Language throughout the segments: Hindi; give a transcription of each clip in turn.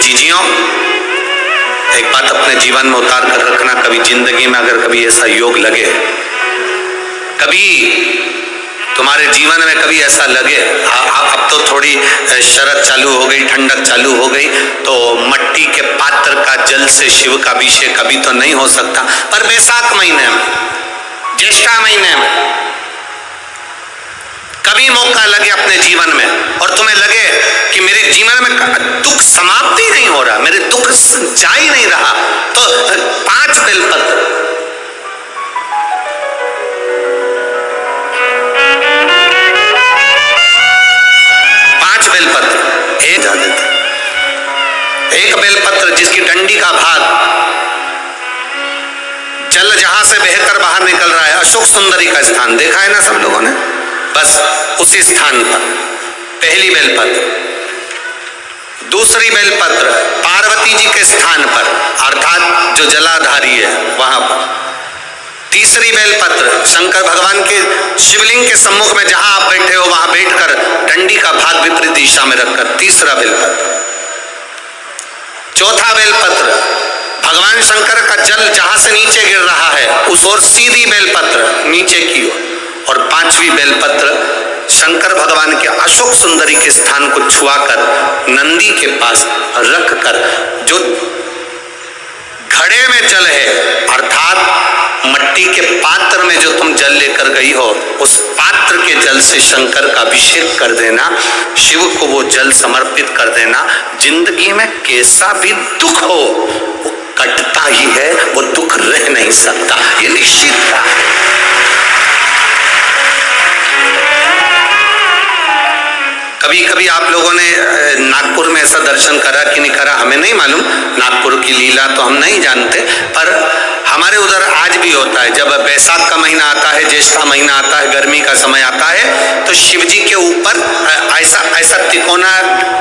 जीजियों, एक बात अपने जीवन में उतार कर रखना, कभी जिंदगी में अगर कभी ऐसा योग लगे, कभी तुम्हारे जीवन में कभी ऐसा लगे, अब तो थोड़ी शरद चालू हो गई, ठंडक चालू हो गई, तो मट्टी के पात्र का जल से शिव का अभिषेक कभी तो नहीं हो सकता, पर बैसाख महीने में, ज्येष्ठा महीने में कभी मौका लगे अपने जीवन में और तुम्हें लगे कि मेरे जीवन में दुख समाप्त ही नहीं हो रहा, मेरे दुख जा ही नहीं रहा, तो 5 बेलपत्र, एक बेलपत्र जिसकी डंडी का भाग जल जहां से बहकर बाहर निकल रहा है, अशोक सुंदरी का स्थान देखा है ना सब लोगों ने, बस उसी स्थान पर पहली बेलपत्र। दूसरी बेलपत्र पार्वती जी के स्थान पर, अर्थात जो जलाधारी है वहां पर। तीसरी बेलपत्र शंकर भगवान के शिवलिंग के सम्मुख में जहां आप बैठे हो वहां बैठकर डंडी का भाग विपरीत दिशा में रखकर, तीसरा बेलपत्र। चौथा बेलपत्र भगवान शंकर का जल जहां से नीचे गिर रहा है उस ओर सीधी बेलपत्र नीचे की ओर, और 5वीं बेलपत्र शंकर भगवान के अशोक सुंदरी के स्थान को छुआकर नंदी के पास रखकर, जो घड़े में जल है अर्थात मट्टी के पात्र में जो तुम जल लेकर गई हो, उस पात्र के जल से शंकर का अभिषेक कर देना, शिव को वो जल समर्पित कर देना। जिंदगी में कैसा भी दुख हो वो कटता ही है, वो दुख रह नहीं सकता, ये निश्चित था। कभी कभी आप लोगों ने नागपुर में ऐसा दर्शन करा कि नहीं करा हमें नहीं मालूम, नागपुर की लीला तो हम नहीं जानते, पर हमारे उधर आज भी होता है। जब बैसाख का महीना आता है, ज्येष्ठा महीना आता है, गर्मी का समय आता है, तो शिव जी के ऊपर ऐसा तिकोना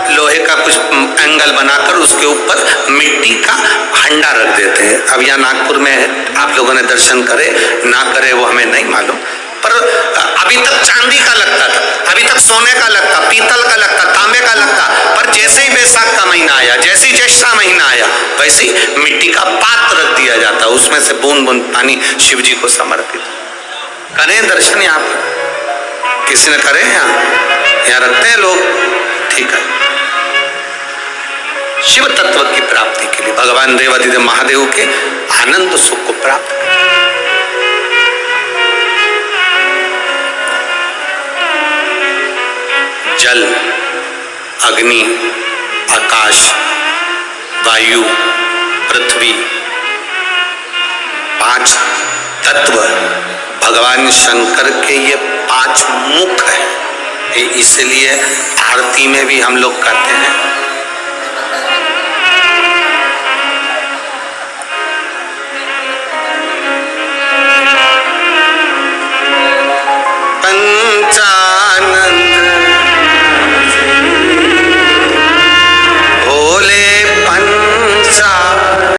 लोहे का कुछ एंगल बनाकर उसके ऊपर मिट्टी का हंडा रख देते हैं। अब यहाँ नागपुर में आप लोगों ने दर्शन करे ना करे वो हमें नहीं मालूम, पर अभी तक चांदी का लगता था, अभी तक सोने का लगता, पीतल का लगता, तांबे का लगता, पर जैसे ही बैसाख का महीना आया, जैसे ही ज्येष्ठा महीना आया, वैसे ही मिट्टी का पात्र रख दिया जाता, उसमें से बूंद बूंद पानी शिव जी को समर्पित। करें दर्शन यहाँ पर, किसी ने करे यहाँ रखते हैं लोग, ठीक है। शिव तत्व की प्राप्ति के लिए भगवान देवादिदेव महादेव के आनंद सुख को प्राप्त करें। जल, अग्नि, आकाश, वायु, पृथ्वी, 5 तत्व भगवान शंकर के ये 5 मुख है। इसलिए आरती में भी हम लोग कहते हैं